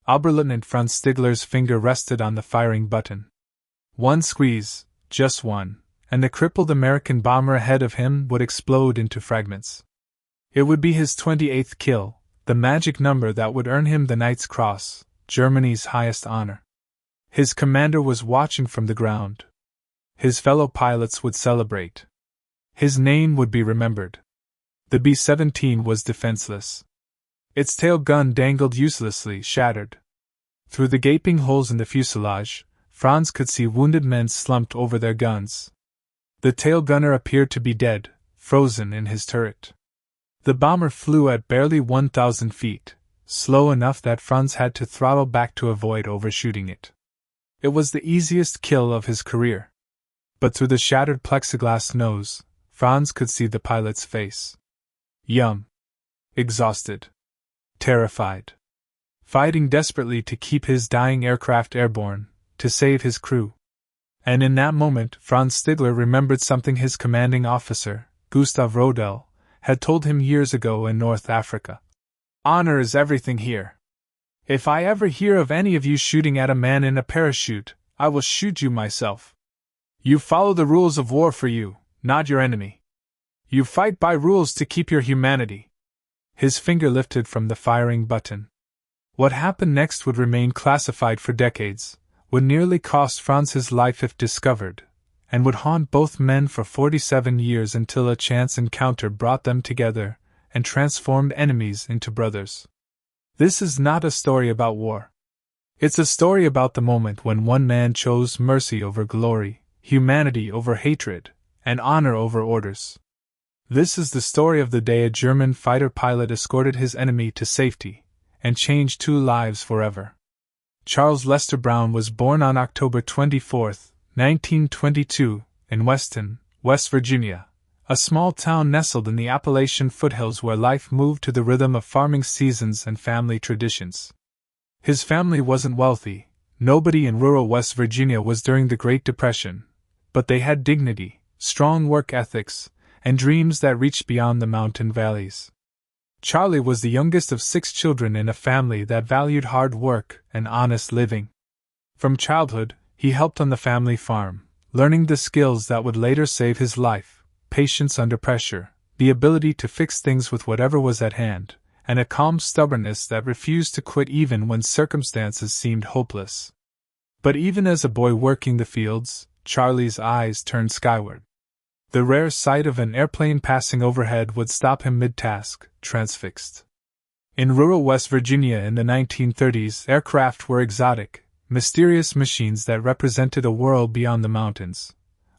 Oberleutnant Franz Stiegler's finger rested on the firing button. One squeeze, just one, and the crippled American bomber ahead of him would explode into fragments. It would be his 28th kill, the magic number that would earn him the Knight's Cross, Germany's highest honor. His commander was watching from the ground. His fellow pilots would celebrate. His name would be remembered. The B-17 was defenseless. Its tail gun dangled uselessly, shattered. Through the gaping holes in the fuselage, Franz could see wounded men slumped over their guns. The tail gunner appeared to be dead, frozen in his turret. The bomber flew at barely 1,000 feet, slow enough that Franz had to throttle back to avoid overshooting it. It was the easiest kill of his career. But through the shattered plexiglass nose, Franz could see the pilot's face. Numb. Exhausted. Terrified. Fighting desperately to keep his dying aircraft airborne, to save his crew. And in that moment, Franz Stiegler remembered something his commanding officer, Gustav Rodel, had told him years ago in North Africa. Honor is everything here. If I ever hear of any of you shooting at a man in a parachute, I will shoot you myself. You follow the rules of war for you, not your enemy. You fight by rules to keep your humanity. His finger lifted from the firing button. What happened next would remain classified for decades, would nearly cost Franz his life if discovered, and would haunt both men for 47 years until a chance encounter brought them together and transformed enemies into brothers. This is not a story about war. It's a story about the moment when one man chose mercy over glory, humanity over hatred, and honor over orders. This is the story of the day a German fighter pilot escorted his enemy to safety and changed two lives forever. Charles Lester Brown was born on October 24, 1922, in Weston, West Virginia, a small town nestled in the Appalachian foothills where life moved to the rhythm of farming seasons and family traditions. His family wasn't wealthy, nobody in rural West Virginia was during the Great Depression, but they had dignity, strong work ethics, and dreams that reached beyond the mountain valleys. Charlie was the youngest of 6 children in a family that valued hard work and honest living. From childhood, he helped on the family farm, learning the skills that would later save his life: patience under pressure, the ability to fix things with whatever was at hand, and a calm stubbornness that refused to quit even when circumstances seemed hopeless. But even as a boy working the fields, Charlie's eyes turned skyward. The rare sight of an airplane passing overhead would stop him mid-task, transfixed. In rural West Virginia in the 1930s, aircraft were exotic, mysterious machines that represented a world beyond the mountains.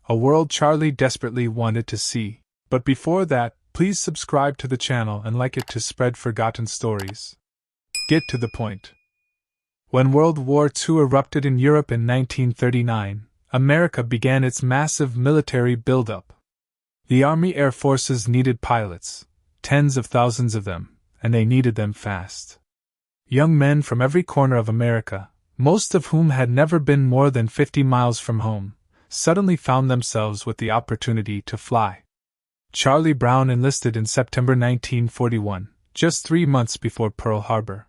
A world Charlie desperately wanted to see. But before that, please subscribe to the channel and like it to spread forgotten stories. Get to the point. When World War II erupted in Europe in 1939, America began its massive military buildup. The Army Air Forces needed pilots, tens of thousands of them, and they needed them fast. Young men from every corner of America, most of whom had never been more than 50 miles from home, suddenly found themselves with the opportunity to fly. Charlie Brown enlisted in September 1941, just 3 months before Pearl Harbor.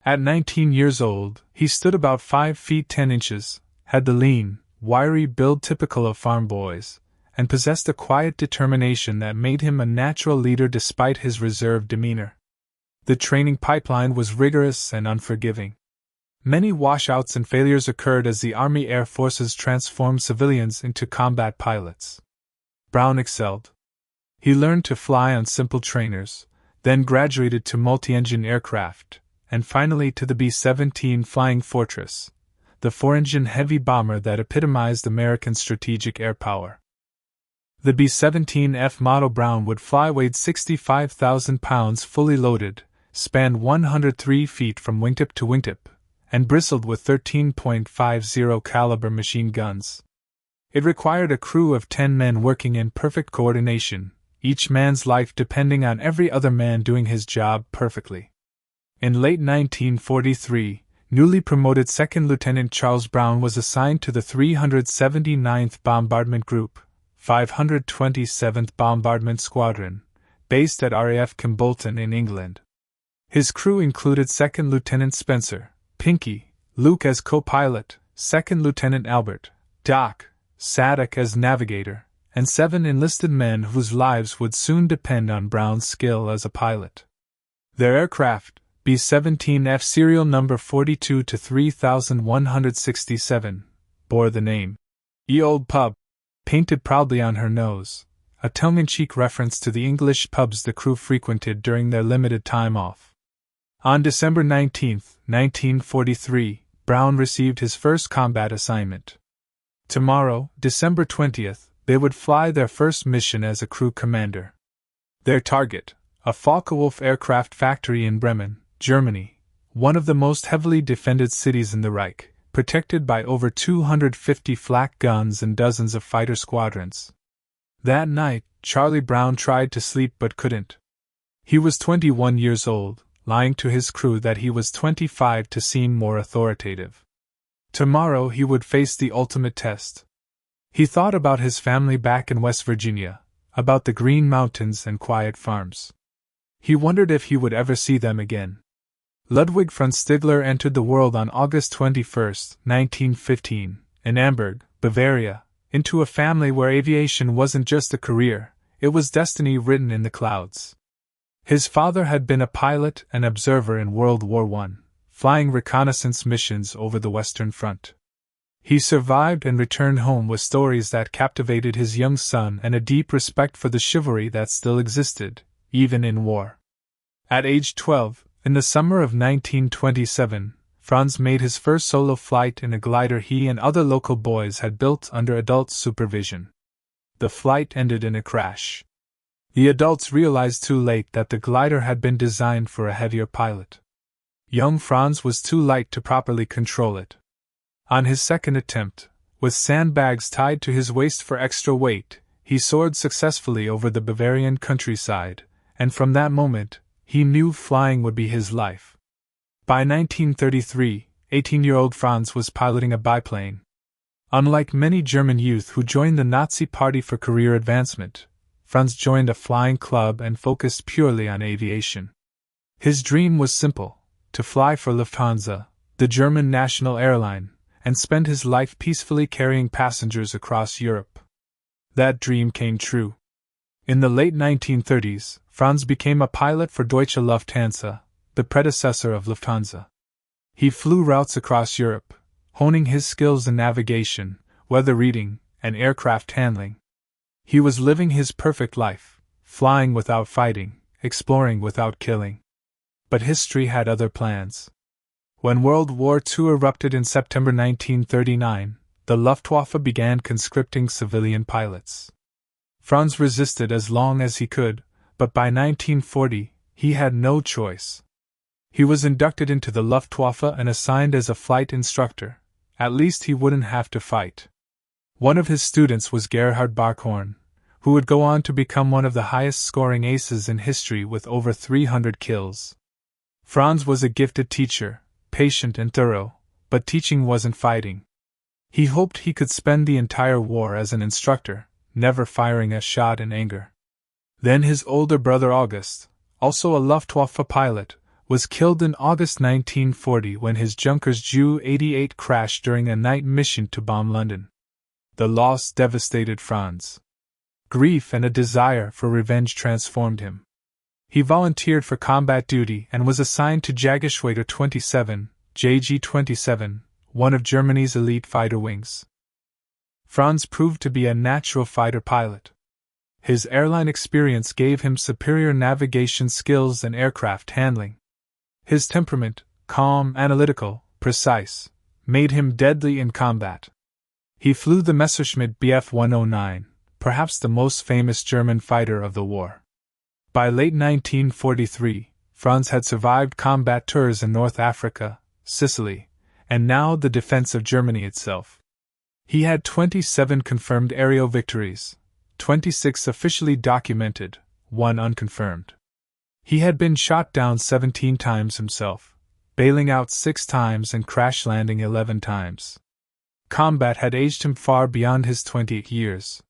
At 19 years old, he stood about 5 feet 10 inches, had the lean, wiry build typical of farm boys, and possessed a quiet determination that made him a natural leader despite his reserved demeanor. The training pipeline was rigorous and unforgiving. Many washouts and failures occurred as the Army Air Forces transformed civilians into combat pilots. Brown excelled. He learned to fly on simple trainers, then graduated to multi-engine aircraft, and finally to the B-17 Flying Fortress, the 4-engine heavy bomber that epitomized American strategic air power. The B-17F model Brown would fly weighed 65,000 pounds fully loaded, spanned 103 feet from wingtip to wingtip, and bristled with 13.50 caliber machine guns. It required a crew of 10 men working in perfect coordination, each man's life depending on every other man doing his job perfectly. In late 1943, newly promoted Second Lieutenant Charles Brown was assigned to the 379th Bombardment Group, 527th Bombardment Squadron, based at RAF Kimbolton in England. His crew included Second Lieutenant Spencer, Pinky, Luke as co-pilot, Second Lieutenant Albert, Doc, Sadek as navigator, and 7 enlisted men whose lives would soon depend on Brown's skill as a pilot. Their aircraft, B-17F serial number 42 to 3167, bore the name "Ye Old Pub" painted proudly on her nose, a tongue-in-cheek reference to the English pubs the crew frequented during their limited time off. On December 19, 1943, Brown received his first combat assignment. Tomorrow, December 20th, they would fly their first mission as a crew commander. Their target, a Focke-Wulf aircraft factory in Bremen, Germany, one of the most heavily defended cities in the Reich, protected by over 250 flak guns and dozens of fighter squadrons. That night, Charlie Brown tried to sleep but couldn't. He was 21 years old, lying to his crew that he was 25 to seem more authoritative. Tomorrow he would face the ultimate test. He thought about his family back in West Virginia, about the green mountains and quiet farms. He wondered if he would ever see them again. Ludwig Franz Stiegler entered the world on August 21, 1915, in Amberg, Bavaria, into a family where aviation wasn't just a career, it was destiny written in the clouds. His father had been a pilot and observer in World War I, flying reconnaissance missions over the Western Front. He survived and returned home with stories that captivated his young son and a deep respect for the chivalry that still existed, even in war. At age 12, in the summer of 1927, Franz made his first solo flight in a glider he and other local boys had built under adult supervision. The flight ended in a crash. The adults realized too late that the glider had been designed for a heavier pilot. Young Franz was too light to properly control it. On his second attempt, with sandbags tied to his waist for extra weight, he soared successfully over the Bavarian countryside, and from that moment, he knew flying would be his life. By 1933, 18-year-old Franz was piloting a biplane. Unlike many German youth who joined the Nazi Party for career advancement, Franz joined a flying club and focused purely on aviation. His dream was simple: to fly for Lufthansa, the German national airline, and spend his life peacefully carrying passengers across Europe. That dream came true. In the late 1930s, Franz became a pilot for Deutsche Lufthansa, the predecessor of Lufthansa. He flew routes across Europe, honing his skills in navigation, weather reading, and aircraft handling. He was living his perfect life, flying without fighting, exploring without killing. But history had other plans. When World War II erupted in September 1939, the Luftwaffe began conscripting civilian pilots. Franz resisted as long as he could, but by 1940, he had no choice. He was inducted into the Luftwaffe and assigned as a flight instructor. At least he wouldn't have to fight. One of his students was Gerhard Barkhorn, who would go on to become one of the highest-scoring aces in history with over 300 kills. Franz was a gifted teacher, patient and thorough, but teaching wasn't fighting. He hoped he could spend the entire war as an instructor, never firing a shot in anger. Then his older brother August, also a Luftwaffe pilot, was killed in August 1940 when his Junkers Ju-88 crashed during a night mission to bomb London. The loss devastated Franz. Grief and a desire for revenge transformed him. He volunteered for combat duty and was assigned to Jägerschwader 27, JG-27, one of Germany's elite fighter wings. Franz proved to be a natural fighter pilot. His airline experience gave him superior navigation skills and aircraft handling. His temperament, calm, analytical, precise, made him deadly in combat. He flew the Messerschmitt Bf 109, perhaps the most famous German fighter of the war. By late 1943, Franz had survived combat tours in North Africa, Sicily, and now the defense of Germany itself. He had 27 confirmed aerial victories, 26 officially documented, 1 unconfirmed. He had been shot down 17 times himself, bailing out 6 times and crash landing 11 times. Combat had aged him far beyond his 20 years.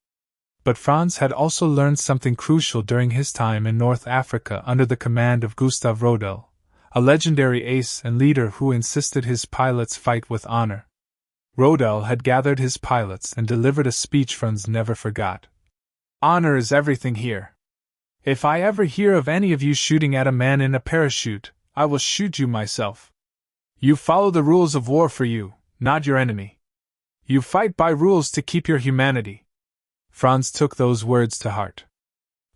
But Franz had also learned something crucial during his time in North Africa under the command of Gustav Rodel, a legendary ace and leader who insisted his pilots fight with honor. Rodel had gathered his pilots and delivered a speech Franz never forgot. "Honor is everything here. If I ever hear of any of you shooting at a man in a parachute, I will shoot you myself. You follow the rules of war for you, not your enemy. You fight by rules to keep your humanity." Franz took those words to heart.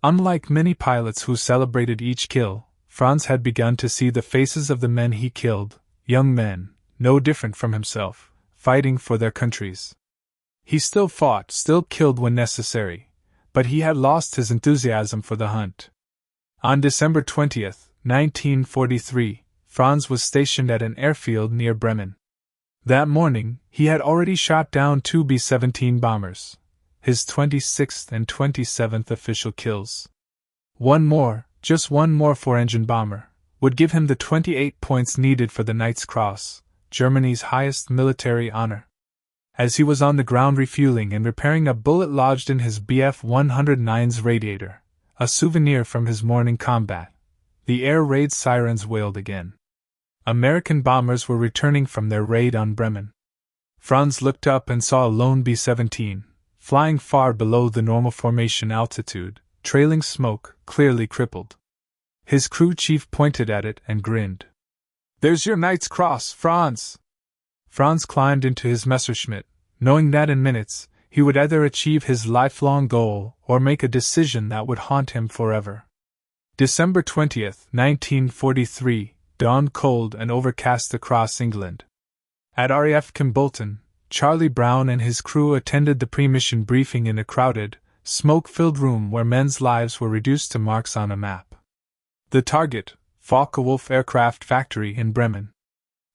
Unlike many pilots who celebrated each kill, Franz had begun to see the faces of the men he killed, young men, no different from himself, fighting for their countries. He still fought, still killed when necessary, but he had lost his enthusiasm for the hunt. On December 20th, 1943, Franz was stationed at an airfield near Bremen. That morning, he had already shot down 2 B-17 bombers, his 26th and 27th official kills. One more, just one more four-engine bomber, would give him the 28 points needed for the Knight's Cross, Germany's highest military honor. As he was on the ground refueling and repairing a bullet lodged in his Bf-109's radiator, a souvenir from his morning combat, the air raid sirens wailed again. American bombers were returning from their raid on Bremen. Franz looked up and saw a lone B-17, flying far below the normal formation altitude, trailing smoke, clearly crippled. His crew chief pointed at it and grinned. "There's your Knight's Cross, Franz!" Franz climbed into his Messerschmitt, knowing that in minutes he would either achieve his lifelong goal or make a decision that would haunt him forever. December 20th, 1943, dawned cold and overcast across England. At RAF Kimbolton, Charlie Brown and his crew attended the pre-mission briefing in a crowded, smoke-filled room where men's lives were reduced to marks on a map. The target, Focke-Wulf Aircraft Factory in Bremen.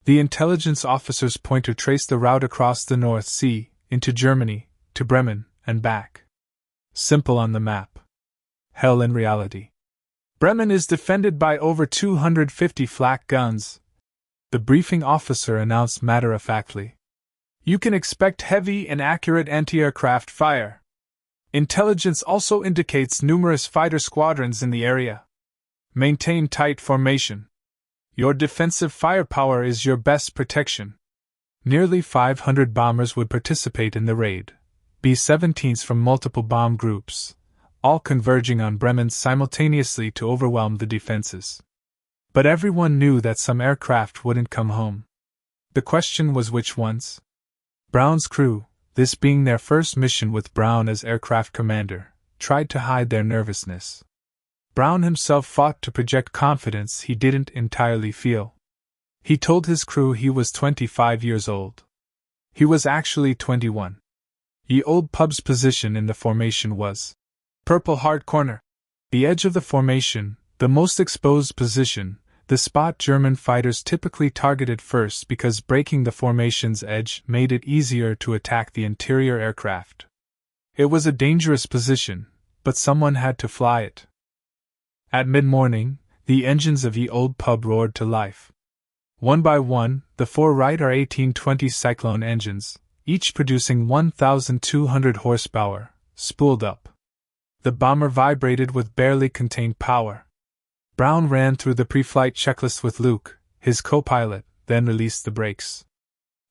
The intelligence officer's pointer traced the route across the North Sea, into Germany, to Bremen, and back. Simple on the map. Hell in reality. "Bremen is defended by over 250 flak guns," the briefing officer announced matter-of-factly. "You can expect heavy and accurate anti-aircraft fire. Intelligence also indicates numerous fighter squadrons in the area. Maintain tight formation. Your defensive firepower is your best protection." Nearly 500 bombers would participate in the raid, B-17s from multiple bomb groups, all converging on Bremen simultaneously to overwhelm the defenses. But everyone knew that some aircraft wouldn't come home. The question was which ones? Brown's crew, this being their first mission with Brown as aircraft commander, tried to hide their nervousness. Brown himself fought to project confidence he didn't entirely feel. He told his crew he was 25 years old. He was actually 21. Ye Old Pub's position in the formation was Purple Heart Corner, the edge of the formation, the most exposed position, the spot German fighters typically targeted first because breaking the formation's edge made it easier to attack the interior aircraft. It was a dangerous position, but someone had to fly it. At mid-morning, the engines of Ye Old Pub roared to life. One by one, the 4 Wright R-1820 Cyclone engines, each producing 1,200 horsepower, spooled up. The bomber vibrated with barely contained power. Brown ran through the pre-flight checklist with Luke, his co-pilot, then released the brakes.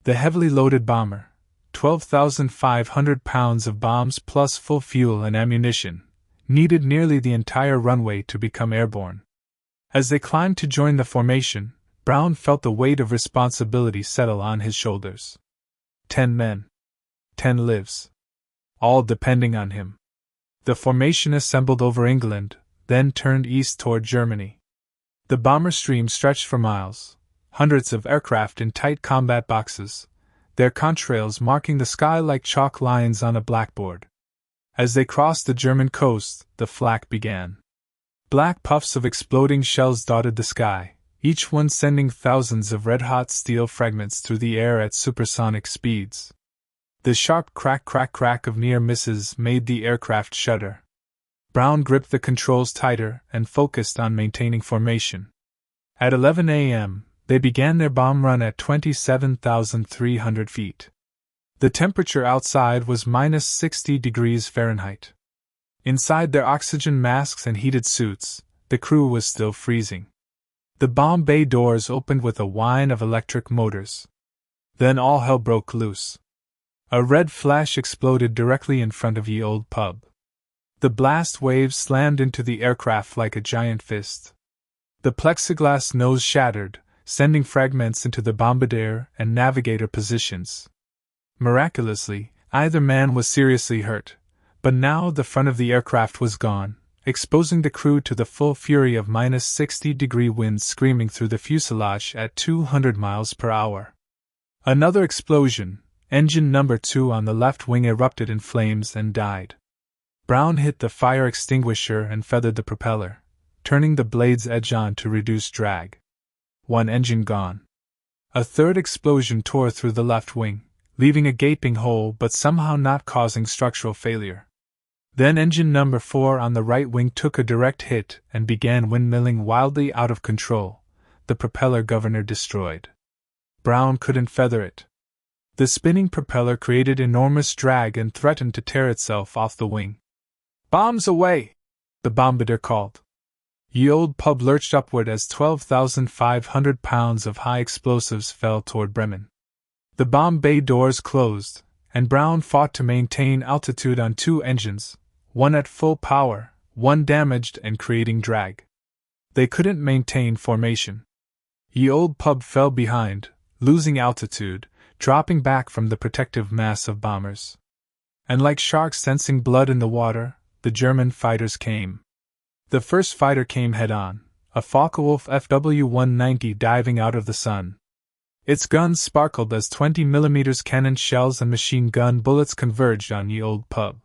The heavily loaded bomber, 12,500 pounds of bombs plus full fuel and ammunition, needed nearly the entire runway to become airborne. As they climbed to join the formation, Brown felt the weight of responsibility settle on his shoulders. 10 men. 10 lives. All depending on him. The formation assembled over England, then turned east toward Germany. The bomber stream stretched for miles, hundreds of aircraft in tight combat boxes, their contrails marking the sky like chalk lines on a blackboard. As they crossed the German coast, the flak began. Black puffs of exploding shells dotted the sky, each one sending thousands of red-hot steel fragments through the air at supersonic speeds. The sharp crack of near misses made the aircraft shudder. Brown gripped the controls tighter and focused on maintaining formation. At 11 a.m., they began their bomb run at 27,300 feet. The temperature outside was minus 60 degrees Fahrenheit. Inside their oxygen masks and heated suits, the crew was still freezing. The bomb bay doors opened with a whine of electric motors. Then all hell broke loose. A red flash exploded directly in front of Ye Old Pub. The blast waves slammed into the aircraft like a giant fist. The plexiglass nose shattered, sending fragments into the bombardier and navigator positions. Miraculously, either man was seriously hurt, but now the front of the aircraft was gone, exposing the crew to the full fury of -60-degree winds screaming through the fuselage at 200 miles per hour. Another explosion, engine number 2 on the left wing erupted in flames and died. Brown hit the fire extinguisher and feathered the propeller, turning the blade's edge on to reduce drag. One engine gone. A third explosion tore through the left wing, leaving a gaping hole but somehow not causing structural failure. Then engine number 4 on the right wing took a direct hit and began windmilling wildly out of control, the propeller governor destroyed. Brown couldn't feather it. The spinning propeller created enormous drag and threatened to tear itself off the wing. "Bombs away!" the bombardier called. Ye Old Pub lurched upward as 12,500 pounds of high explosives fell toward Bremen. The bomb bay doors closed, and Brown fought to maintain altitude on 2 engines, one at full power, one damaged and creating drag. They couldn't maintain formation. Ye Old Pub fell behind, losing altitude, dropping back from the protective mass of bombers. And like sharks sensing blood in the water, the German fighters came. The first fighter came head-on, a Focke-Wulf FW-190 diving out of the sun. Its guns sparkled as 20mm cannon shells and machine gun bullets converged on Ye Old Pub.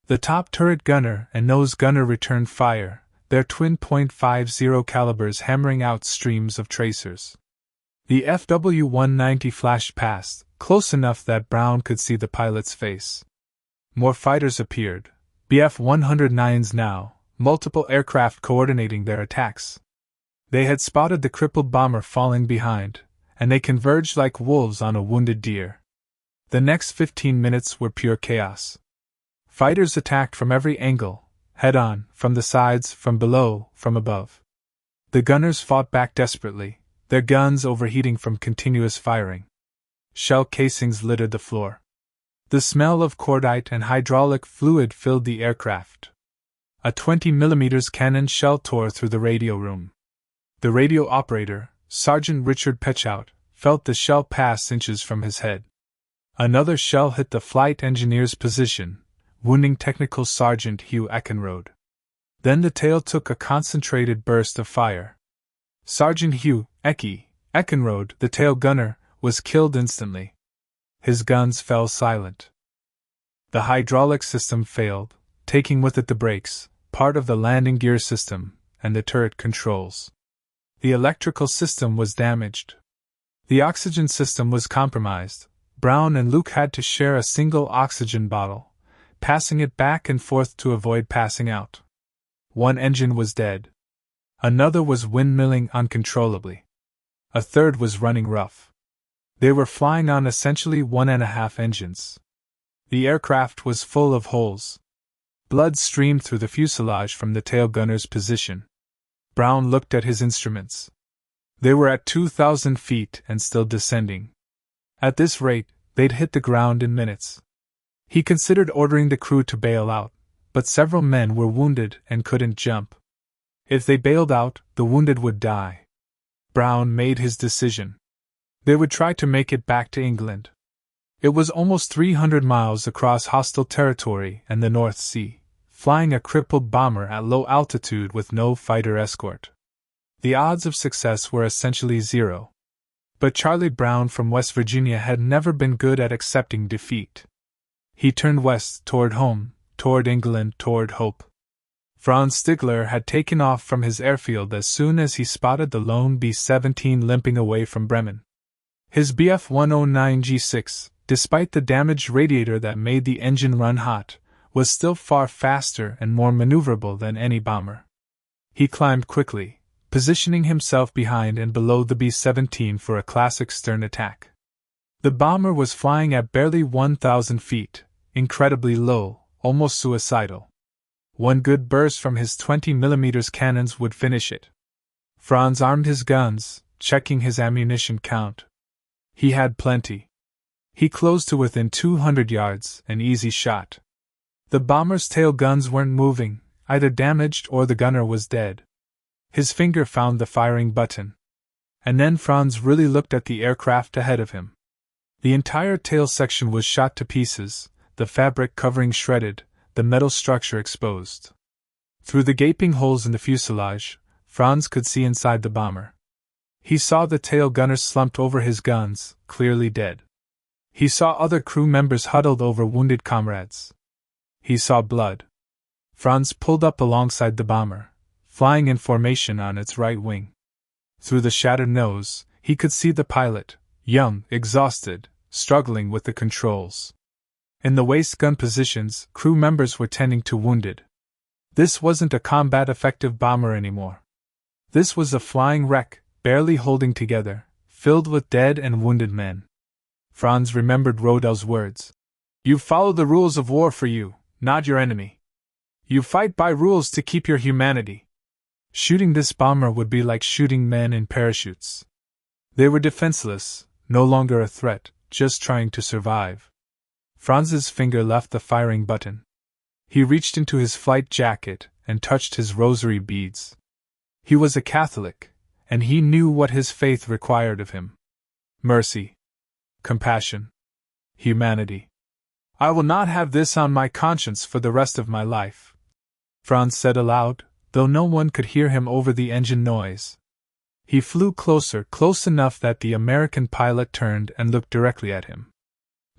The top turret gunner and nose gunner returned fire, their twin .50 calibers hammering out streams of tracers. The FW-190 flashed past, close enough that Brown could see the pilot's face. More fighters appeared, Bf-109s now, multiple aircraft coordinating their attacks. They had spotted the crippled bomber falling behind, and they converged like wolves on a wounded deer. The next 15 minutes were pure chaos. Fighters attacked from every angle, head-on, from the sides, from below, from above. The gunners fought back desperately, their guns overheating from continuous firing. Shell casings littered the floor. The smell of cordite and hydraulic fluid filled the aircraft. A 20mm cannon shell tore through the radio room. The radio operator, Sergeant Richard Pechout, felt the shell pass inches from his head. Another shell hit the flight engineer's position, wounding Technical Sergeant Hugh Eckenrode. Then the tail took a concentrated burst of fire. Sergeant Hugh Eckenrode, the tail gunner, was killed instantly. His guns fell silent. The hydraulic system failed, taking with it the brakes, part of the landing gear system, and the turret controls. The electrical system was damaged. The oxygen system was compromised. Brown and Luke had to share a single oxygen bottle, passing it back and forth to avoid passing out. One engine was dead. Another was windmilling uncontrollably. A third was running rough. They were flying on essentially 1.5 engines. The aircraft was full of holes. Blood streamed through the fuselage from the tail gunner's position. Brown looked at his instruments. They were at 2,000 feet and still descending. At this rate, they'd hit the ground in minutes. He considered ordering the crew to bail out, but several men were wounded and couldn't jump. If they bailed out, the wounded would die. Brown made his decision. They would try to make it back to England. It was almost 300 miles across hostile territory and the North Sea, flying a crippled bomber at low altitude with no fighter escort. The odds of success were essentially zero. But Charlie Brown from West Virginia had never been good at accepting defeat. He turned west, toward home, toward England, toward hope. Franz Stiegler had taken off from his airfield as soon as he spotted the lone B-17 limping away from Bremen. His Bf-109 G6, despite the damaged radiator that made the engine run hot, was still far faster and more maneuverable than any bomber. He climbed quickly, positioning himself behind and below the B-17 for a classic stern attack. The bomber was flying at barely 1,000 feet, incredibly low, almost suicidal. One good burst from his 20mm cannons would finish it. Franz armed his guns, checking his ammunition count. He had plenty. He closed to within 200 yards, an easy shot. The bomber's tail guns weren't moving, either damaged or the gunner was dead. His finger found the firing button. And then Franz really looked at the aircraft ahead of him. The entire tail section was shot to pieces, the fabric covering shredded, the metal structure exposed. Through the gaping holes in the fuselage, Franz could see inside the bomber. He saw the tail gunner slumped over his guns, clearly dead. He saw other crew members huddled over wounded comrades. He saw blood. Franz pulled up alongside the bomber, flying in formation on its right wing. Through the shattered nose, he could see the pilot, young, exhausted, struggling with the controls. In the waist gun positions, crew members were tending to wounded. This wasn't a combat-effective bomber anymore. This was a flying wreck, barely holding together, filled with dead and wounded men. Franz remembered Rodell's words. "You follow the rules of war for you, not your enemy. You fight by rules to keep your humanity." Shooting this bomber would be like shooting men in parachutes. They were defenseless, no longer a threat, just trying to survive. Franz's finger left the firing button. He reached into his flight jacket and touched his rosary beads. He was a Catholic, and he knew what his faith required of him. Mercy. Compassion. Humanity. "I will not have this on my conscience for the rest of my life," Franz said aloud, though no one could hear him over the engine noise. He flew closer, close enough that the American pilot turned and looked directly at him.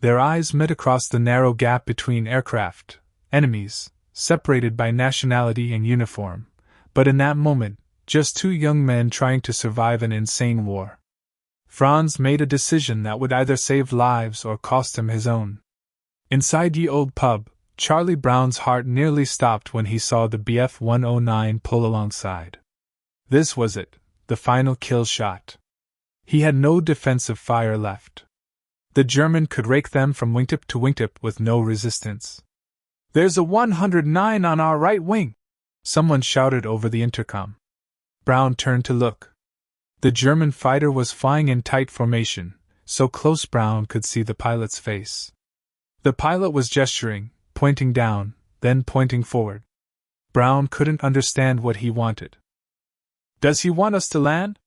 Their eyes met across the narrow gap between aircraft, enemies, separated by nationality and uniform, but in that moment, just two young men trying to survive an insane war. Franz made a decision that would either save lives or cost him his own. Inside Ye Old Pub, Charlie Brown's heart nearly stopped when he saw the Bf 109 pull alongside. This was it, the final kill shot. He had no defensive fire left. The German could rake them from wingtip to wingtip with no resistance. "There's a 109 on our right wing!" someone shouted over the intercom. Brown turned to look. The German fighter was flying in tight formation, so close Brown could see the pilot's face. The pilot was gesturing, pointing down, then pointing forward. Brown couldn't understand what he wanted. "Does he want us to land?"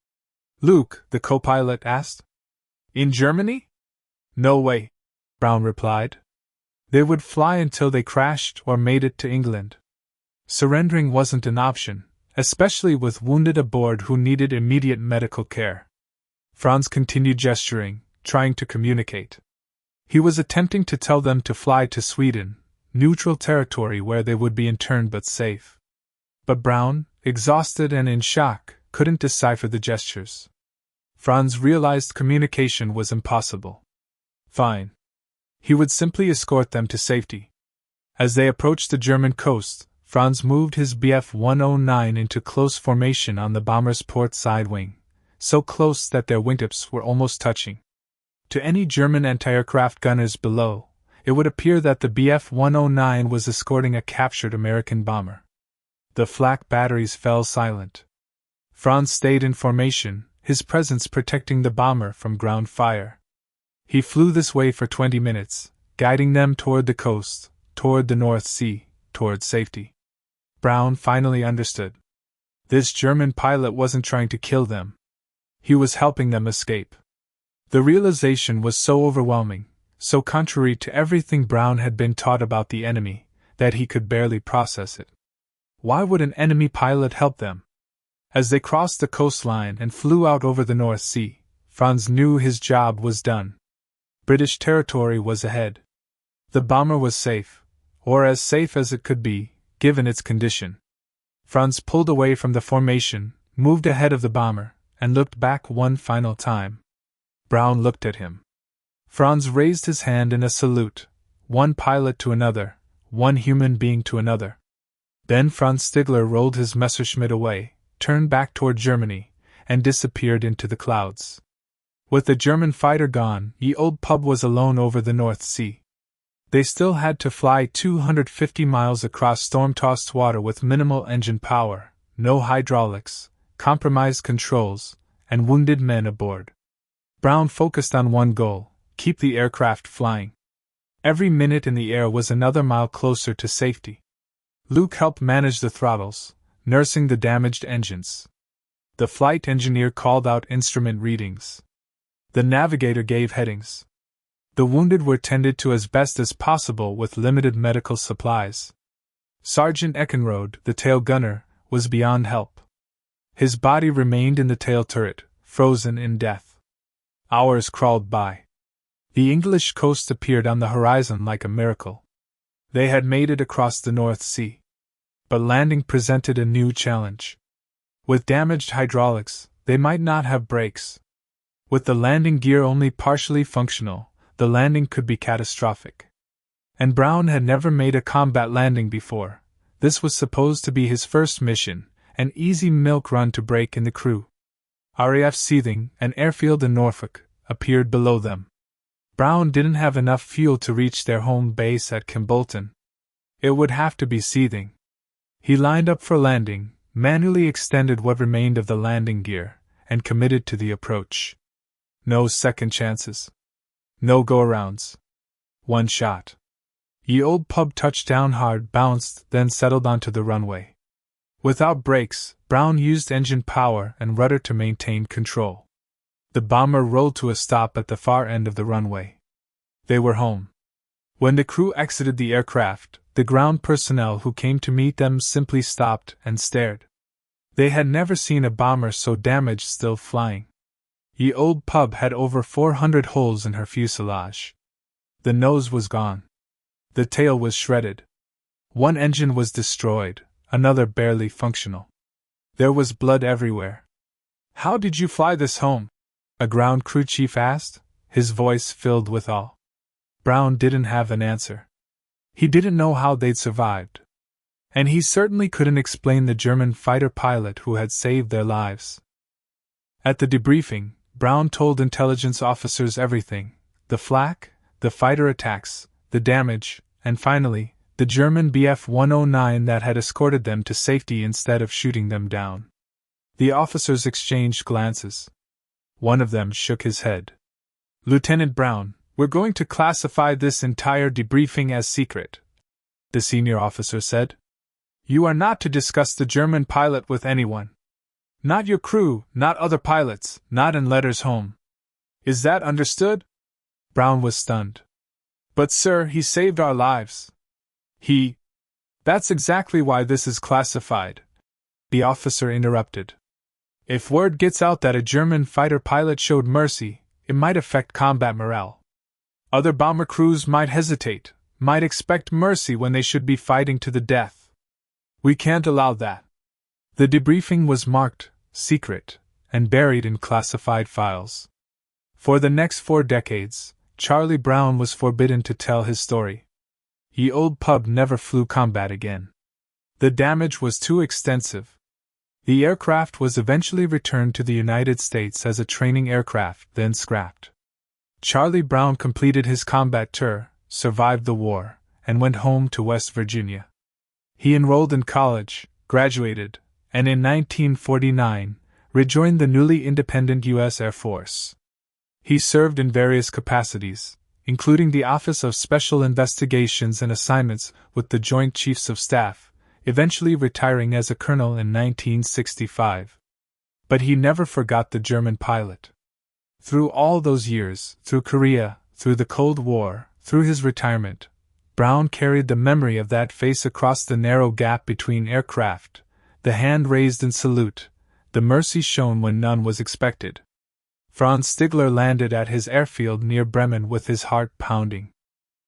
Luke, the co-pilot, asked. "In Germany?" "No way," Brown replied. They would fly until they crashed or made it to England. Surrendering wasn't an option, especially with wounded aboard who needed immediate medical care. Franz continued gesturing, trying to communicate. He was attempting to tell them to fly to Sweden, neutral territory where they would be interned but safe. But Brown, exhausted and in shock, couldn't decipher the gestures. Franz realized communication was impossible. Fine. He would simply escort them to safety. As they approached the German coast, Franz moved his Bf 109 into close formation on the bomber's port side wing, so close that their wingtips were almost touching. To any German anti-aircraft gunners below, it would appear that the Bf 109 was escorting a captured American bomber. The flak batteries fell silent. Franz stayed in formation, his presence protecting the bomber from ground fire. He flew this way for 20 minutes, guiding them toward the coast, toward the North Sea, toward safety. Brown finally understood. This German pilot wasn't trying to kill them. He was helping them escape. The realization was so overwhelming, so contrary to everything Brown had been taught about the enemy, that he could barely process it. Why would an enemy pilot help them? As they crossed the coastline and flew out over the North Sea, Franz knew his job was done. British territory was ahead. The bomber was safe, or as safe as it could be, given its condition. Franz pulled away from the formation, moved ahead of the bomber, and looked back one final time. Brown looked at him. Franz raised his hand in a salute, one pilot to another, one human being to another. Then Franz Stiegler rolled his Messerschmitt away, turned back toward Germany, and disappeared into the clouds. With the German fighter gone, Ye Old Pub was alone over the North Sea. They still had to fly 250 miles across storm-tossed water with minimal engine power, no hydraulics, compromised controls, and wounded men aboard. Brown focused on one goal: keep the aircraft flying. Every minute in the air was another mile closer to safety. Luke helped manage the throttles, nursing the damaged engines. The flight engineer called out instrument readings. The navigator gave headings. The wounded were tended to as best as possible with limited medical supplies. Sergeant Eckenrode, the tail gunner, was beyond help. His body remained in the tail turret, frozen in death. Hours crawled by. The English coast appeared on the horizon like a miracle. They had made it across the North Sea. But landing presented a new challenge. With damaged hydraulics, they might not have brakes. With the landing gear only partially functional, the landing could be catastrophic. And Brown had never made a combat landing before. This was supposed to be his first mission, an easy milk run to break in the crew. RAF Seething, an airfield in Norfolk, appeared below them. Brown didn't have enough fuel to reach their home base at Kimbolton. It would have to be Seething. He lined up for landing, manually extended what remained of the landing gear, and committed to the approach. No second chances. No go-arounds. One shot. Ye Old Pub touched down hard, bounced, then settled onto the runway. Without brakes, Brown used engine power and rudder to maintain control. The bomber rolled to a stop at the far end of the runway. They were home. When the crew exited the aircraft, the ground personnel who came to meet them simply stopped and stared. They had never seen a bomber so damaged still flying. Ye Old Pub had over 400 holes in her fuselage. The nose was gone. The tail was shredded. One engine was destroyed, another barely functional. There was blood everywhere. "How did you fly this home?" a ground crew chief asked, his voice filled with awe. Brown didn't have an answer. He didn't know how they'd survived. And he certainly couldn't explain the German fighter pilot who had saved their lives. At the debriefing, Brown told intelligence officers everything: the flak, the fighter attacks, the damage, and finally, the German Bf-109 that had escorted them to safety instead of shooting them down. The officers exchanged glances. One of them shook his head. "Lieutenant Brown, we're going to classify this entire debriefing as secret," the senior officer said. "You are not to discuss the German pilot with anyone. Not your crew, not other pilots, not in letters home. Is that understood?" Brown was stunned. "But sir, he saved our lives." That's exactly why this is classified," the officer interrupted. "If word gets out that a German fighter pilot showed mercy, it might affect combat morale. Other bomber crews might hesitate, might expect mercy when they should be fighting to the death. We can't allow that." The debriefing was marked secret and buried in classified files. For the next 4 decades, Charlie Brown was forbidden to tell his story. Ye Old Pub never flew combat again. The damage was too extensive. The aircraft was eventually returned to the United States as a training aircraft, then scrapped. Charlie Brown completed his combat tour, survived the war, and went home to West Virginia. He enrolled in college, graduated, and in 1949, rejoined the newly independent U.S. Air Force. He served in various capacities, including the Office of Special Investigations and Assignments with the Joint Chiefs of Staff, eventually retiring as a colonel in 1965. But he never forgot the German pilot. Through all those years, through Korea, through the Cold War, through his retirement, Brown carried the memory of that face across the narrow gap between aircraft, the hand raised in salute, the mercy shown when none was expected. Franz Stiegler landed at his airfield near Bremen with his heart pounding.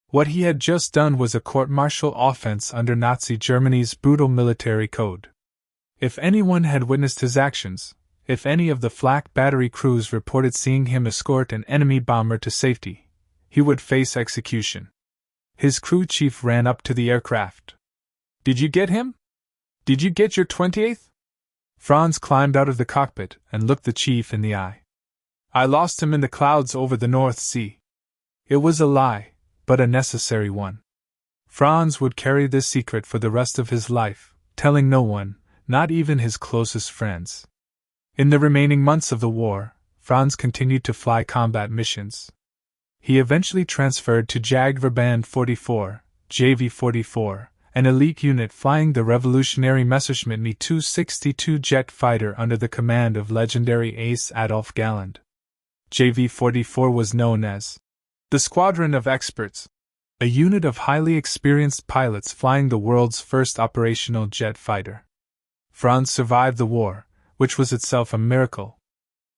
What he had just done was a court-martial offense under Nazi Germany's brutal military code. If anyone had witnessed his actions, if any of the flak battery crews reported seeing him escort an enemy bomber to safety, he would face execution. His crew chief ran up to the aircraft. "Did you get him? Did you get your 28th? Franz climbed out of the cockpit and looked the chief in the eye. "I lost him in the clouds over the North Sea." It was a lie, but a necessary one. Franz would carry this secret for the rest of his life, telling no one, not even his closest friends. In the remaining months of the war, Franz continued to fly combat missions. He eventually transferred to Jagdverband 44, JV-44, an elite unit flying the revolutionary Messerschmitt Me-262 jet fighter under the command of legendary ace Adolf Galland. JV-44 was known as the Squadron of Experts, a unit of highly experienced pilots flying the world's first operational jet fighter. Franz survived the war, which was itself a miracle.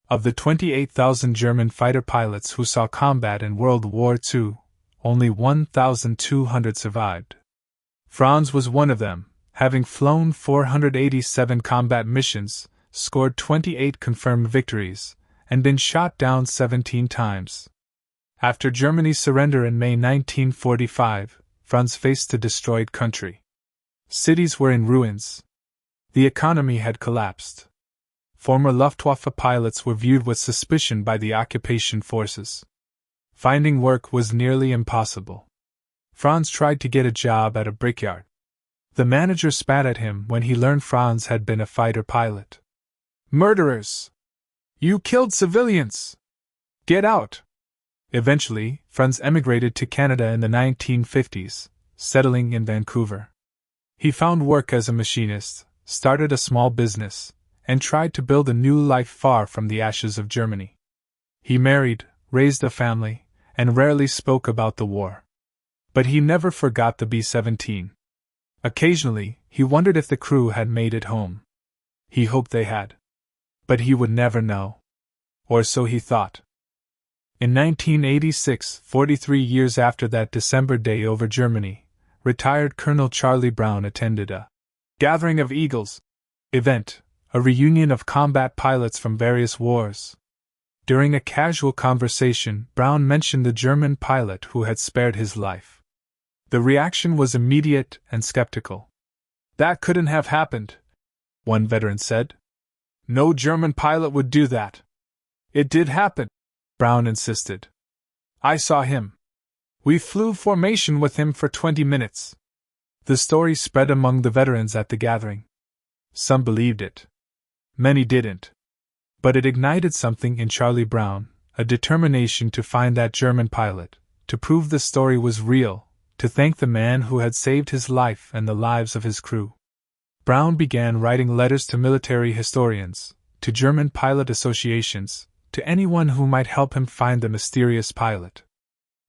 Of the 28,000 German fighter pilots who saw combat in World War II, only 1,200 survived. Franz was one of them, having flown 487 combat missions, scored 28 confirmed victories, and been shot down 17 times. After Germany's surrender in May 1945, Franz faced a destroyed country. Cities were in ruins. The economy had collapsed. Former Luftwaffe pilots were viewed with suspicion by the occupation forces. Finding work was nearly impossible. Franz tried to get a job at a brickyard. The manager spat at him when he learned Franz had been a fighter pilot. "Murderers! You killed civilians! Get out!" Eventually, Franz emigrated to Canada in the 1950s, settling in Vancouver. He found work as a machinist, started a small business, and tried to build a new life far from the ashes of Germany. He married, raised a family, and rarely spoke about the war. But he never forgot the B-17. Occasionally, he wondered if the crew had made it home. He hoped they had. But he would never know. Or so he thought. In 1986, 43 years after that December day over Germany, retired Colonel Charlie Brown attended a Gathering of Eagles event, a reunion of combat pilots from various wars. During a casual conversation, Brown mentioned the German pilot who had spared his life. The reaction was immediate and skeptical. "That couldn't have happened," one veteran said. "No German pilot would do that." "It did happen," Brown insisted. "I saw him. We flew formation with him for 20 minutes. The story spread among the veterans at the gathering. Some believed it. Many didn't. But it ignited something in Charlie Brown, a determination to find that German pilot, to prove the story was real, to thank the man who had saved his life and the lives of his crew. Brown began writing letters to military historians, to German pilot associations, to anyone who might help him find the mysterious pilot.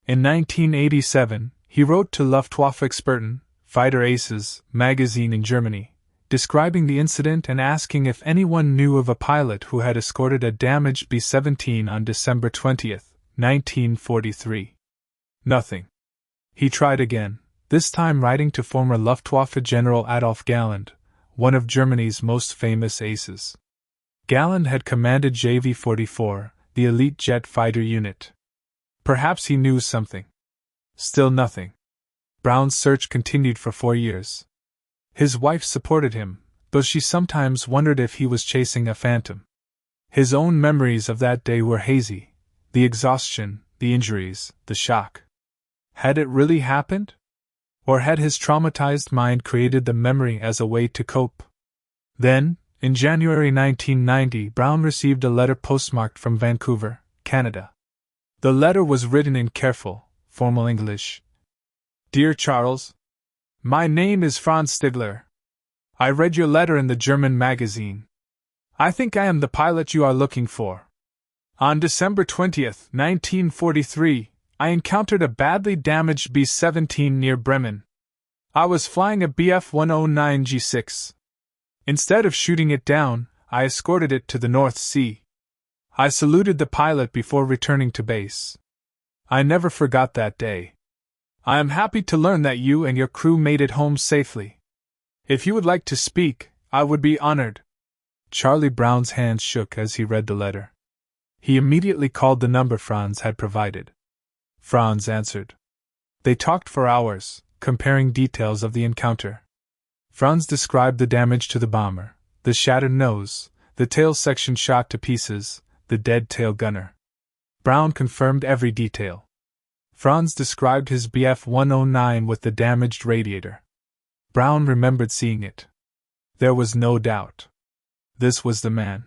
In 1987, he wrote to Luftwaffe Experten, Fighter Aces magazine in Germany, describing the incident and asking if anyone knew of a pilot who had escorted a damaged B-17 on December 20, 1943. Nothing. He tried again, this time writing to former Luftwaffe General Adolf Galland, one of Germany's most famous aces. Galland had commanded JV-44, the elite jet fighter unit. Perhaps he knew something. Still nothing. Brown's search continued for 4 years. His wife supported him, though she sometimes wondered if he was chasing a phantom. His own memories of that day were hazy, the exhaustion, the injuries, the shock. Had it really happened? Or had his traumatized mind created the memory as a way to cope? Then, in January 1990, Brown received a letter postmarked from Vancouver, Canada. The letter was written in careful, formal English. "Dear Charles, my name is Franz Stiegler. I read your letter in the German magazine. I think I am the pilot you are looking for. On December 20, 1943, I encountered a badly damaged B-17 near Bremen. I was flying a Bf-109 G6. Instead of shooting it down, I escorted it to the North Sea. I saluted the pilot before returning to base. I never forgot that day. I am happy to learn that you and your crew made it home safely. If you would like to speak, I would be honored." Charlie Brown's hands shook as he read the letter. He immediately called the number Franz had provided. Franz answered. They talked for hours, comparing details of the encounter. Franz described the damage to the bomber, the shattered nose, the tail section shot to pieces, the dead tail gunner. Brown confirmed every detail. Franz described his Bf-109 with the damaged radiator. Brown remembered seeing it. There was no doubt. This was the man.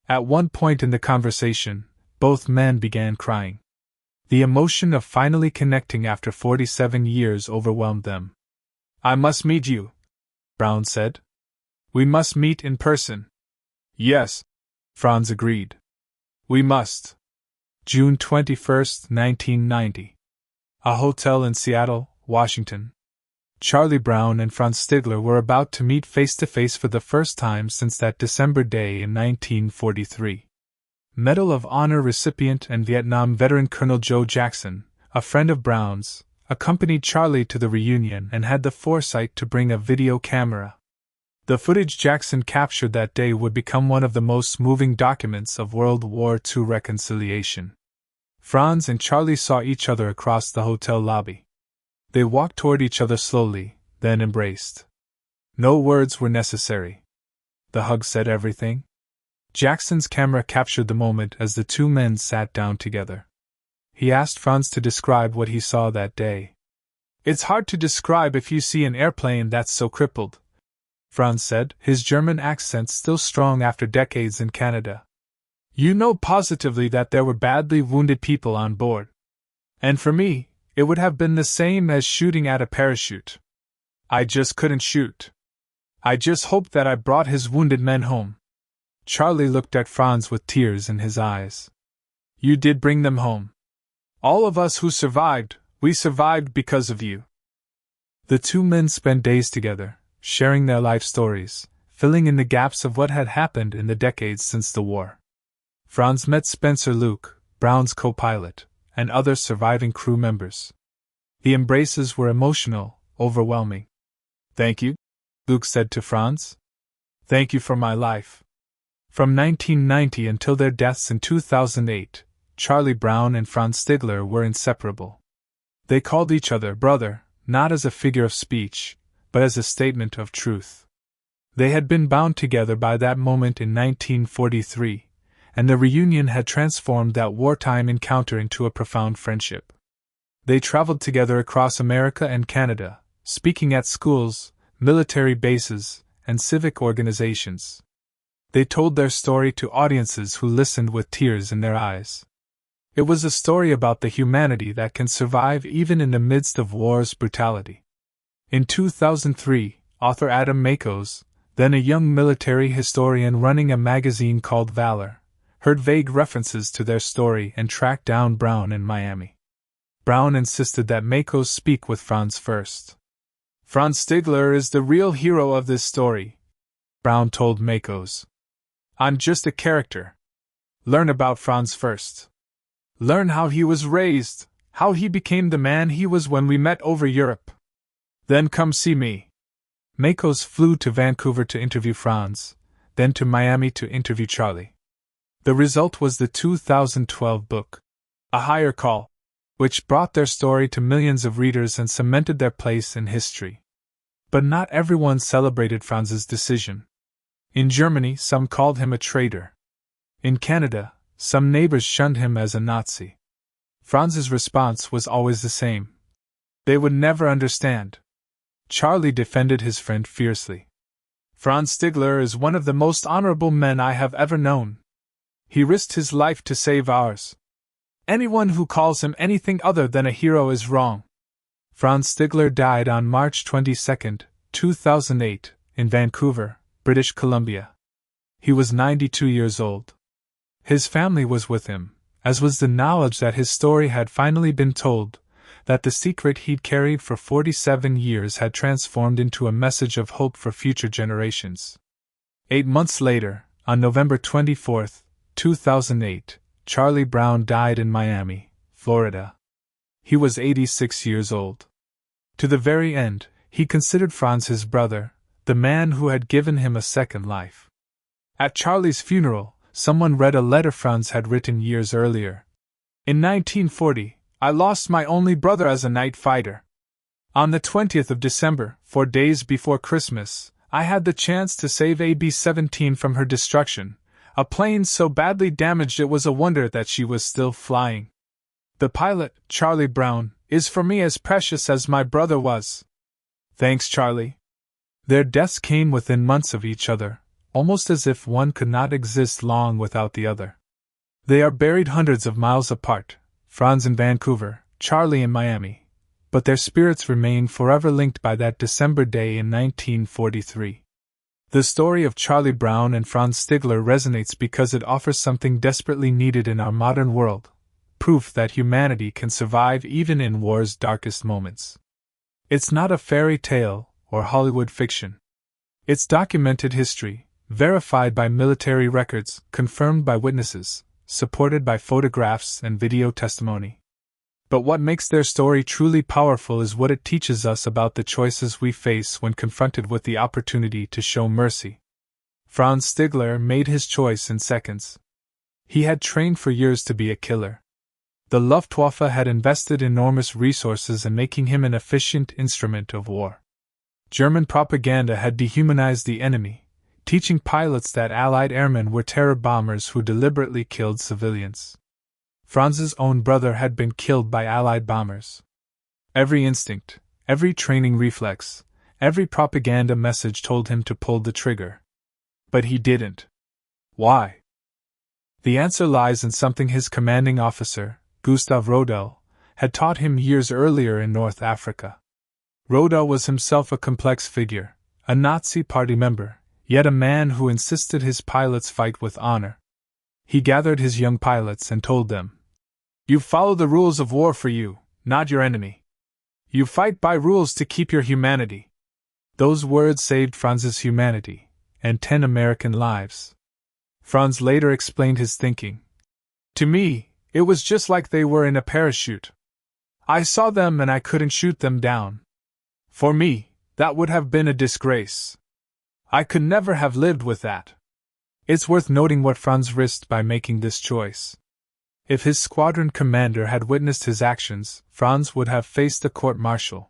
At one point in the conversation, both men began crying. The emotion of finally connecting after 47 years overwhelmed them. "I must meet you," Brown said. "We must meet in person." "Yes," Franz agreed. "We must." June 21, 1990. A hotel in Seattle, Washington. Charlie Brown and Franz Stiegler were about to meet face-to-face for the first time since that December day in 1943. Medal of Honor recipient and Vietnam veteran Colonel Joe Jackson, a friend of Brown's, accompanied Charlie to the reunion and had the foresight to bring a video camera. The footage Jackson captured that day would become one of the most moving documents of World War II reconciliation. Franz and Charlie saw each other across the hotel lobby. They walked toward each other slowly, then embraced. No words were necessary. The hug said everything. Jackson's camera captured the moment as the two men sat down together. He asked Franz to describe what he saw that day. "It's hard to describe if you see an airplane that's so crippled," Franz said, his German accent still strong after decades in Canada. "You know positively that there were badly wounded people on board. And for me, it would have been the same as shooting at a parachute. I just couldn't shoot. I just hoped that I brought his wounded men home." Charlie looked at Franz with tears in his eyes. "You did bring them home. All of us who survived, we survived because of you." The two men spent days together, sharing their life stories, filling in the gaps of what had happened in the decades since the war. Franz met Spencer Luke, Brown's co-pilot, and other surviving crew members. The embraces were emotional, overwhelming. "Thank you," Luke said to Franz. "Thank you for my life." From 1990 until their deaths in 2008, Charlie Brown and Franz Stiegler were inseparable. They called each other brother, not as a figure of speech, but as a statement of truth. They had been bound together by that moment in 1943, and the reunion had transformed that wartime encounter into a profound friendship. They traveled together across America and Canada, speaking at schools, military bases, and civic organizations. They told their story to audiences who listened with tears in their eyes. It was a story about the humanity that can survive even in the midst of war's brutality. In 2003, author Adam Makos, then a young military historian running a magazine called Valor, heard vague references to their story and tracked down Brown in Miami. Brown insisted that Makos speak with Franz first. "Franz Stiegler is the real hero of this story," Brown told Makos. "I'm just a character. Learn about Franz first. Learn how he was raised, how he became the man he was when we met over Europe. Then come see me." Makos flew to Vancouver to interview Franz, then to Miami to interview Charlie. The result was the 2012 book, A Higher Call, which brought their story to millions of readers and cemented their place in history. But not everyone celebrated Franz's decision. In Germany, some called him a traitor. In Canada, some neighbors shunned him as a Nazi. Franz's response was always the same. They would never understand. Charlie defended his friend fiercely. "Franz Stiegler is one of the most honorable men I have ever known. He risked his life to save ours. Anyone who calls him anything other than a hero is wrong." Franz Stiegler died on March 22, 2008, in Vancouver, British Columbia. He was 92 years old. His family was with him, as was the knowledge that his story had finally been told, that the secret he'd carried for 47 years had transformed into a message of hope for future generations. 8 months later, on November 24, 2008, Charlie Brown died in Miami, Florida. He was 86 years old. To the very end, he considered Franz his brother, the man who had given him a second life. At Charlie's funeral, someone read a letter Franz had written years earlier. "In 1940, I lost my only brother as a night fighter. On the 20th of December, 4 days before Christmas, I had the chance to save AB-17 from her destruction, a plane so badly damaged it was a wonder that she was still flying. The pilot, Charlie Brown, is for me as precious as my brother was. Thanks, Charlie." Their deaths came within months of each other, almost as if one could not exist long without the other. They are buried hundreds of miles apart, Franz in Vancouver, Charlie in Miami, but their spirits remain forever linked by that December day in 1943. The story of Charlie Brown and Franz Stiegler resonates because it offers something desperately needed in our modern world: proof that humanity can survive even in war's darkest moments. It's not a fairy tale or Hollywood fiction. It's documented history, verified by military records, confirmed by witnesses, supported by photographs and video testimony. But what makes their story truly powerful is what it teaches us about the choices we face when confronted with the opportunity to show mercy. Franz Stiegler made his choice in seconds. He had trained for years to be a killer. The Luftwaffe had invested enormous resources in making him an efficient instrument of war. German propaganda had dehumanized the enemy, teaching pilots that Allied airmen were terror bombers who deliberately killed civilians. Franz's own brother had been killed by Allied bombers. Every instinct, every training reflex, every propaganda message told him to pull the trigger. But he didn't. Why? The answer lies in something his commanding officer, Gustav Rodel, had taught him years earlier in North Africa. Rodel was himself a complex figure, a Nazi party member, yet a man who insisted his pilots fight with honor. He gathered his young pilots and told them, "You follow the rules of war for you, not your enemy. You fight by rules to keep your humanity." Those words saved Franz's humanity, and 10 American lives. Franz later explained his thinking. "To me, it was just like they were in a parachute. I saw them and I couldn't shoot them down. For me, that would have been a disgrace. I could never have lived with that." It's worth noting what Franz risked by making this choice. If his squadron commander had witnessed his actions, Franz would have faced a court-martial.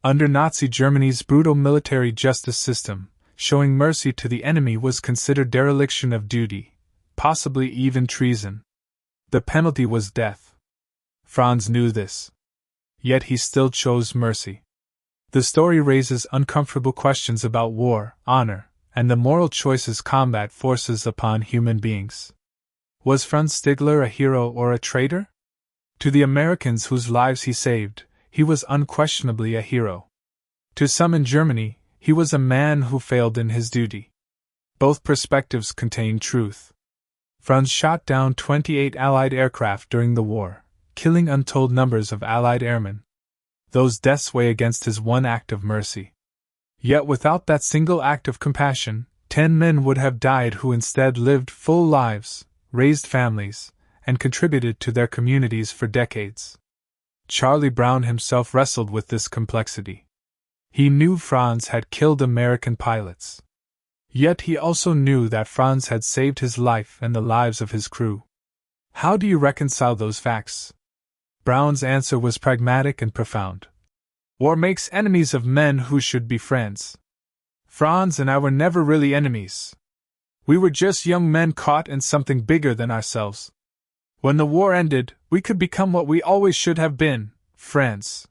Under Nazi Germany's brutal military justice system, showing mercy to the enemy was considered dereliction of duty, possibly even treason. The penalty was death. Franz knew this. Yet he still chose mercy. The story raises uncomfortable questions about war, honor, and the moral choices combat forces upon human beings. Was Franz Stiegler a hero or a traitor? To the Americans whose lives he saved, he was unquestionably a hero. To some in Germany, he was a man who failed in his duty. Both perspectives contain truth. Franz shot down 28 Allied aircraft during the war, killing untold numbers of Allied airmen. Those deaths weigh against his one act of mercy. Yet without that single act of compassion, 10 men would have died who instead lived full lives, raised families, and contributed to their communities for decades. Charlie Brown himself wrestled with this complexity. He knew Franz had killed American pilots. Yet he also knew that Franz had saved his life and the lives of his crew. How do you reconcile those facts? Brown's answer was pragmatic and profound. War makes enemies of men who should be friends. Franz and I were never really enemies. We were just young men caught in something bigger than ourselves. When the war ended, we could become what we always should have been, friends.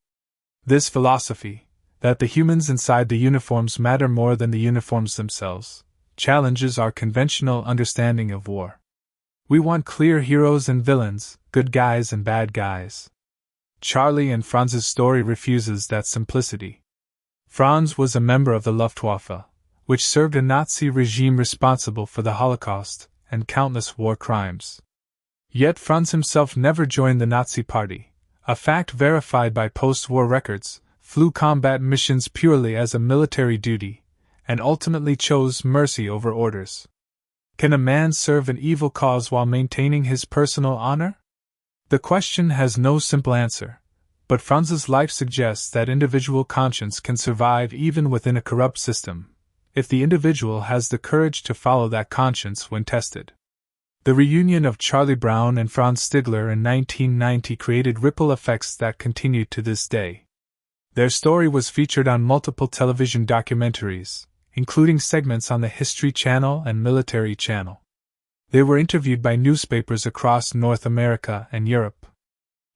This philosophy, that the humans inside the uniforms matter more than the uniforms themselves, challenges our conventional understanding of war. We want clear heroes and villains, good guys and bad guys. Charlie and Franz's story refuses that simplicity. Franz was a member of the Luftwaffe, which served a Nazi regime responsible for the Holocaust and countless war crimes. Yet Franz himself never joined the Nazi Party, a fact verified by post-war records, flew combat missions purely as a military duty, and ultimately chose mercy over orders. Can a man serve an evil cause while maintaining his personal honor? The question has no simple answer, but Franz's life suggests that individual conscience can survive even within a corrupt system, if the individual has the courage to follow that conscience when tested. The reunion of Charlie Brown and Franz Stiegler in 1990 created ripple effects that continue to this day. Their story was featured on multiple television documentaries, including segments on the History Channel and Military Channel. They were interviewed by newspapers across North America and Europe.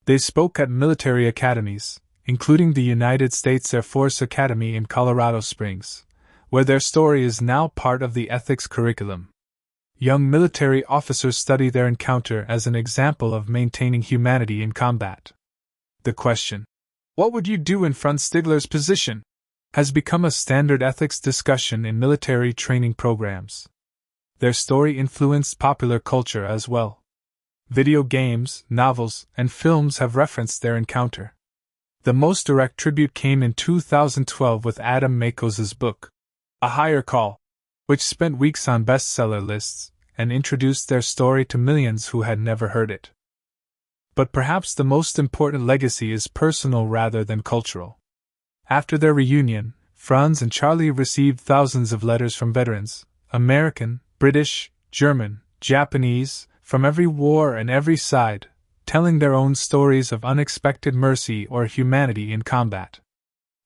They spoke at military academies, including the United States Air Force Academy in Colorado Springs, where their story is now part of the ethics curriculum. Young military officers study their encounter as an example of maintaining humanity in combat. The question, "What would you do in Franz Stiegler's position?" has become a standard ethics discussion in military training programs. Their story influenced popular culture as well. Video games, novels, and films have referenced their encounter. The most direct tribute came in 2012 with Adam Makos's book, A Higher Call, which spent weeks on bestseller lists and introduced their story to millions who had never heard it. But perhaps the most important legacy is personal rather than cultural. After their reunion, Franz and Charlie received thousands of letters from veterans, American, British, German, Japanese, from every war and every side, telling their own stories of unexpected mercy or humanity in combat.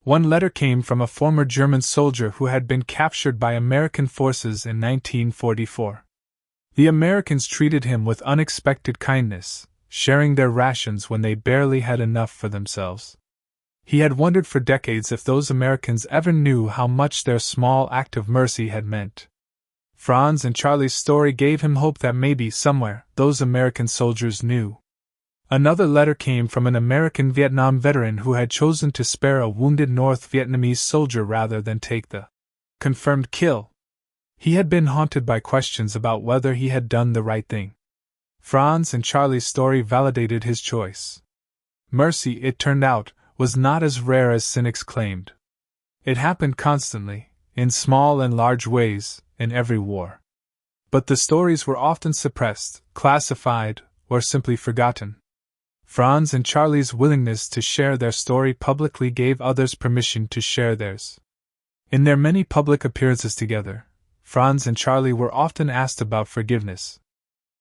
One letter came from a former German soldier who had been captured by American forces in 1944. The Americans treated him with unexpected kindness, sharing their rations when they barely had enough for themselves. He had wondered for decades if those Americans ever knew how much their small act of mercy had meant. Franz and Charlie's story gave him hope that maybe somewhere those American soldiers knew. Another letter came from an American Vietnam veteran who had chosen to spare a wounded North Vietnamese soldier rather than take the confirmed kill. He had been haunted by questions about whether he had done the right thing. Franz and Charlie's story validated his choice. Mercy, it turned out, was not as rare as cynics claimed. It happened constantly, in small and large ways, in every war. But the stories were often suppressed, classified, or simply forgotten. Franz and Charlie's willingness to share their story publicly gave others permission to share theirs. In their many public appearances together, Franz and Charlie were often asked about forgiveness.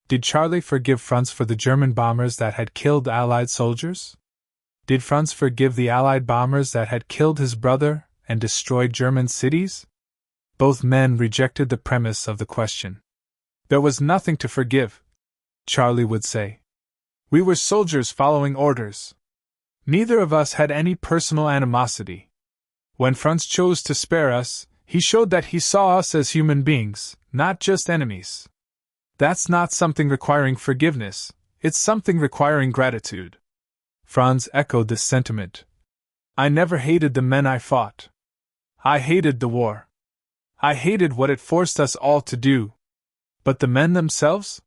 Did Charlie forgive Franz for the German bombers that had killed Allied soldiers? Did Franz forgive the Allied bombers that had killed his brother and destroyed German cities? Both men rejected the premise of the question. There was nothing to forgive, Charlie would say. We were soldiers following orders. Neither of us had any personal animosity. When Franz chose to spare us, he showed that he saw us as human beings, not just enemies. That's not something requiring forgiveness, it's something requiring gratitude. Franz echoed this sentiment. I never hated the men I fought. I hated the war. I hated what it forced us all to do. But the men themselves?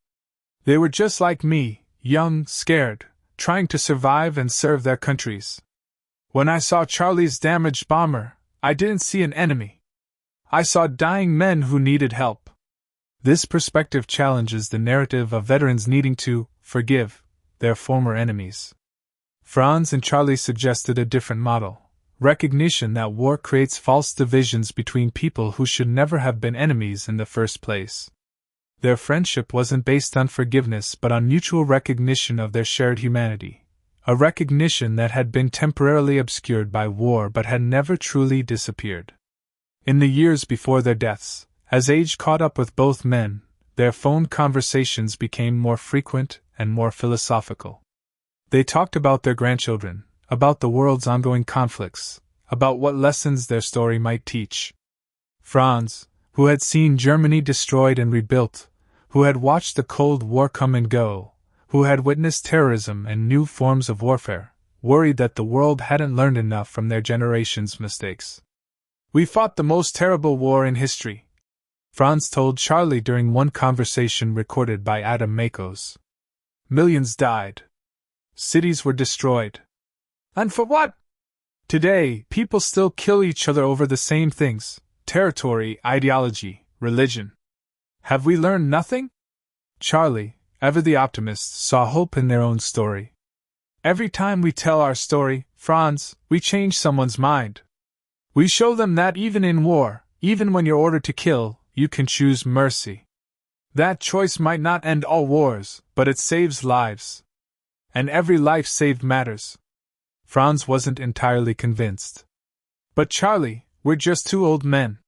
They were just like me, young, scared, trying to survive and serve their countries. When I saw Charlie's damaged bomber, I didn't see an enemy. I saw dying men who needed help. This perspective challenges the narrative of veterans needing to forgive their former enemies. Franz and Charlie suggested a different model. Recognition that war creates false divisions between people who should never have been enemies in the first place. Their friendship wasn't based on forgiveness but on mutual recognition of their shared humanity, a recognition that had been temporarily obscured by war but had never truly disappeared. In the years before their deaths, as age caught up with both men, their phone conversations became more frequent and more philosophical. They talked about their grandchildren, about the world's ongoing conflicts, about what lessons their story might teach. Franz, who had seen Germany destroyed and rebuilt, who had watched the Cold War come and go, who had witnessed terrorism and new forms of warfare, worried that the world hadn't learned enough from their generation's mistakes. We fought the most terrible war in history, Franz told Charlie during one conversation recorded by Adam Makos. Millions died. Cities were destroyed. And for what? Today, people still kill each other over the same things: territory, ideology, religion. Have we learned nothing? Charlie, ever the optimist, saw hope in their own story. Every time we tell our story, Franz, we change someone's mind. We show them that even in war, even when you're ordered to kill, you can choose mercy. That choice might not end all wars, but it saves lives. And every life saved matters. Franz wasn't entirely convinced. But Charlie, we're just two old men.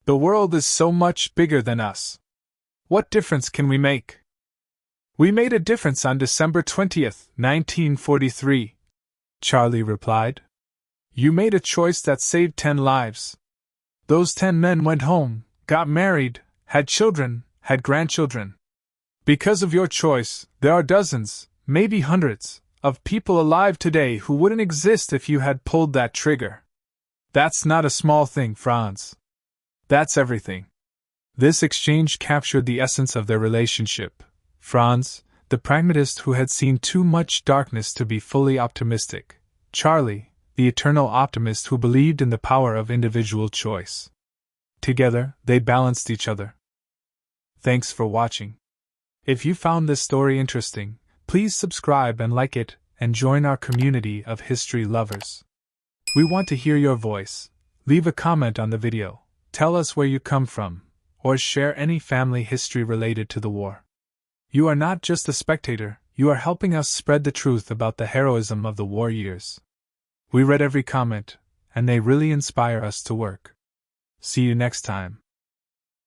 The world is so much bigger than us. What difference can we make? We made a difference on December 20th, 1943, Charlie replied. You made a choice that saved 10 lives. Those 10 men went home, got married, had children, had grandchildren. Because of your choice, there are dozens, maybe hundreds, of people alive today who wouldn't exist if you had pulled that trigger. That's not a small thing, Franz. That's everything. This exchange captured the essence of their relationship. Franz, the pragmatist who had seen too much darkness to be fully optimistic. Charlie, the eternal optimist who believed in the power of individual choice. Together, they balanced each other. Thanks for watching. If you found this story interesting, please subscribe and like it, and join our community of history lovers. We want to hear your voice. Leave a comment on the video, tell us where you come from, or share any family history related to the war. You are not just a spectator, you are helping us spread the truth about the heroism of the war years. We read every comment, and they really inspire us to work. See you next time.